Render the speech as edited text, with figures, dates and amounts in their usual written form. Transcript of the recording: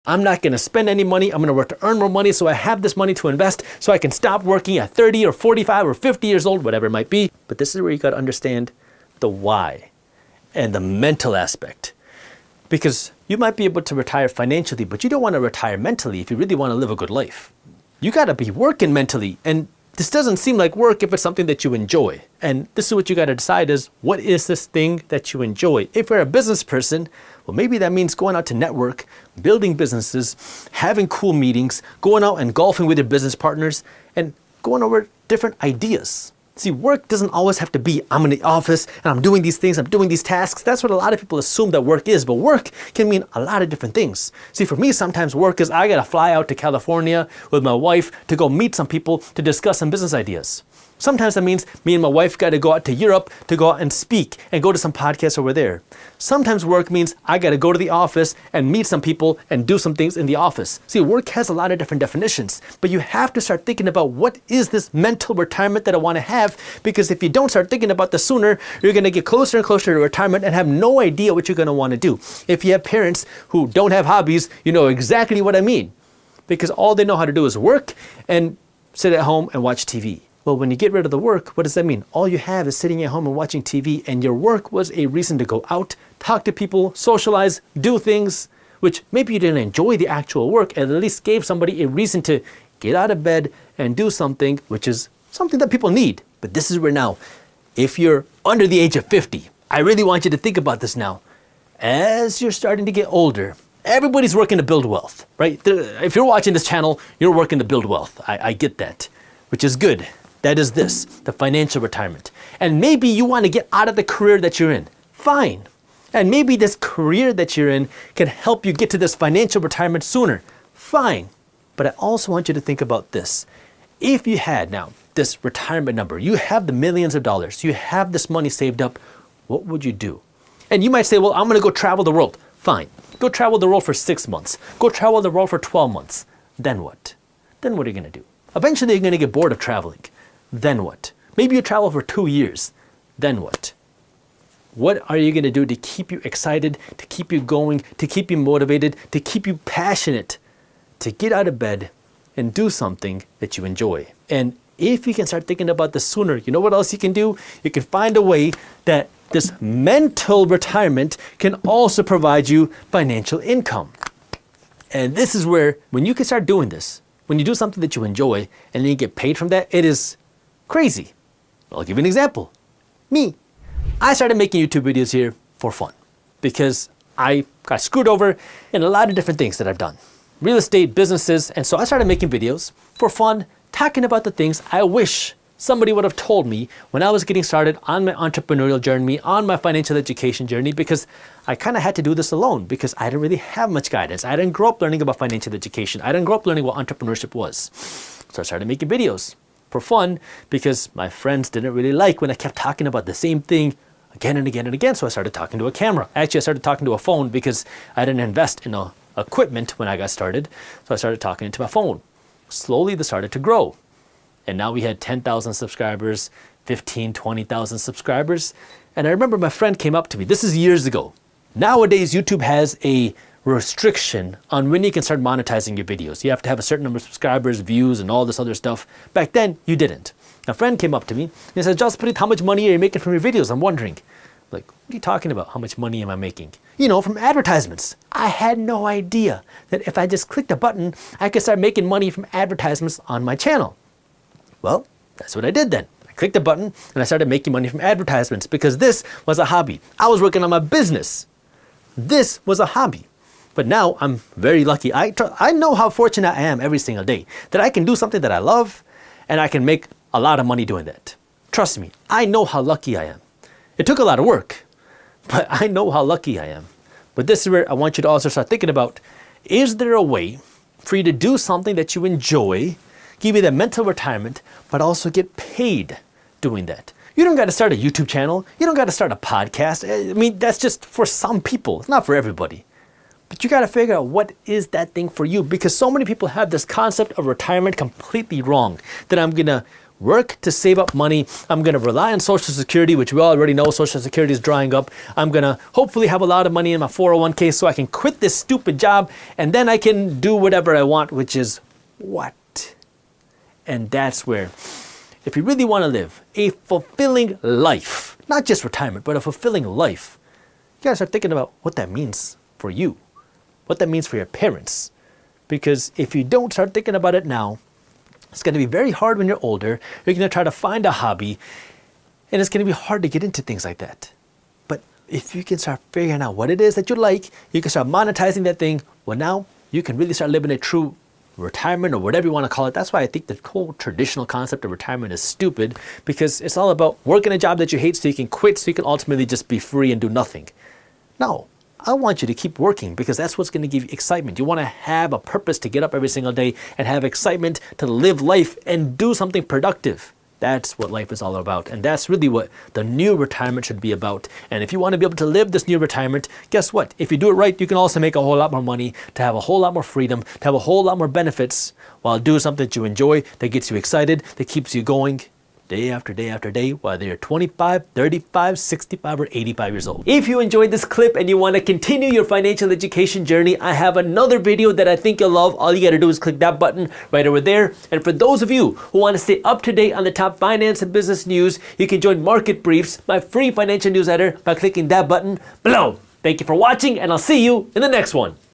I'm not going to spend any money. I'm going to work to earn more money so I have this money to invest so I can stop working at 30 or 45 or 50 years old, whatever it might be. But this is where you got to understand the why and the mental aspect. Because you might be able to retire financially, but you don't want to retire mentally if you really want to live a good life. You got to be working mentally. And this doesn't seem like work if it's something that you enjoy. And this is what you got to decide is, what is this thing that you enjoy? If you're a business person, well, maybe that means going out to network, building businesses, having cool meetings, going out and golfing with your business partners, and going over different ideas. See, work doesn't always have to be, I'm in the office and I'm doing these things, I'm doing these tasks. That's what a lot of people assume that work is, but work can mean a lot of different things. See, for me, sometimes work is I gotta fly out to California with my wife to go meet some people to discuss some business ideas. Sometimes that means me and my wife got to go out to Europe to go out and speak and go to some podcasts over there. Sometimes work means I got to go to the office and meet some people and do some things in the office. See, work has a lot of different definitions, but you have to start thinking about what is this mental retirement that I want to have, because if you don't start thinking about this sooner, you're going to get closer and closer to retirement and have no idea what you're going to want to do. If you have parents who don't have hobbies, you know exactly what I mean, because all they know how to do is work and sit at home and watch TV. Well, when you get rid of the work, what does that mean? All you have is sitting at home and watching TV, and your work was a reason to go out, talk to people, socialize, do things, which maybe you didn't enjoy the actual work, and at least gave somebody a reason to get out of bed and do something, which is something that people need. But this is where now, if you're under the age of 50, I really want you to think about this now. As you're starting to get older, everybody's working to build wealth, right? If you're watching this channel, you're working to build wealth. I get that, which is good. That is this, the financial retirement. And maybe you want to get out of the career that you're in. Fine. And maybe this career that you're in can help you get to this financial retirement sooner. Fine. But I also want you to think about this. If you had now this retirement number, you have the millions of dollars, you have this money saved up, what would you do? And you might say, well, I'm going to go travel the world. Fine. Go travel the world for 6 months. Go travel the world for 12 months. Then what? Then what are you going to do? Eventually you're going to get bored of traveling. Then what? Maybe you travel for 2 years. Then what? What are you going to do to keep you excited, to keep you going, to keep you motivated, to keep you passionate, to get out of bed and do something that you enjoy? And if you can start thinking about this sooner, you know what else you can do? You can find a way that this mental retirement can also provide you financial income. And this is where, when you can start doing this, when you do something that you enjoy and then you get paid from that, it is crazy. I'll give you an example. Me. I started making YouTube videos here for fun because I got screwed over in a lot of different things that I've done. Real estate, businesses, and so I started making videos for fun, talking about the things I wish somebody would have told me when I was getting started on my entrepreneurial journey, on my financial education journey, because I kind of had to do this alone because I didn't really have much guidance. I didn't grow up learning about financial education. I didn't grow up learning what entrepreneurship was. So I started making videos for fun because my friends didn't really like when I kept talking about the same thing again and again and again. So I started talking to a camera. Actually, I started talking to a phone because I didn't invest in equipment when I got started. So I started talking into my phone. Slowly, this started to grow. And now we had 10,000 subscribers, 15, 20,000 subscribers. And I remember my friend came up to me. This is years ago. Nowadays, YouTube has a restriction on when you can start monetizing your videos. You have to have a certain number of subscribers, views, and all this other stuff. Back then, you didn't. A friend came up to me and he said, Jaspreet, how much money are you making from your videos? I'm wondering. Like, what are you talking about? How much money am I making? You know, from advertisements. I had no idea that if I just clicked a button, I could start making money from advertisements on my channel. Well, that's what I did then. I clicked a button and I started making money from advertisements because this was a hobby. I was working on my business. This was a hobby. But now I'm very lucky. I know how fortunate I am every single day that I can do something that I love and I can make a lot of money doing that. Trust me, I know how lucky I am. It took a lot of work, but I know how lucky I am. But this is where I want you to also start thinking about, is there a way for you to do something that you enjoy, give you that mental retirement, but also get paid doing that? You don't got to start a YouTube channel. You don't got to start a podcast. I mean, that's just for some people. It's not for everybody. But you got to figure out what is that thing for you, because so many people have this concept of retirement completely wrong, that I'm going to work to save up money. I'm going to rely on Social Security, which we already know Social Security is drying up. I'm going to hopefully have a lot of money in my 401k so I can quit this stupid job, and then I can do whatever I want, which is what? And that's where, if you really want to live a fulfilling life, not just retirement, but a fulfilling life, you got to start thinking about what that means for you, what that means for your parents. Because if you don't start thinking about it now, it's going to be very hard when you're older. You're going to try to find a hobby, and it's going to be hard to get into things like that. But if you can start figuring out what it is that you like, you can start monetizing that thing, well, now you can really start living a true retirement, or whatever you want to call it. That's why I think the whole traditional concept of retirement is stupid, because it's all about working a job that you hate so you can quit, so you can ultimately just be free and do nothing. No. I want you to keep working, because that's what's going to give you excitement. You want to have a purpose to get up every single day and have excitement to live life and do something productive. That's what life is all about. And that's really what the new retirement should be about. And if you want to be able to live this new retirement, guess what? If you do it right, you can also make a whole lot more money, to have a whole lot more freedom, to have a whole lot more benefits, while doing something that you enjoy, that gets you excited, that keeps you going day after day after day, whether you're 25, 35, 65, or 85 years old. If you enjoyed this clip and you want to continue your financial education journey, I have another video that I think you'll love. All you got to do is click that button right over there. And for those of you who want to stay up to date on the top finance and business news, you can join Market Briefs, my free financial newsletter, by clicking that button below. Thank you for watching, and I'll see you in the next one.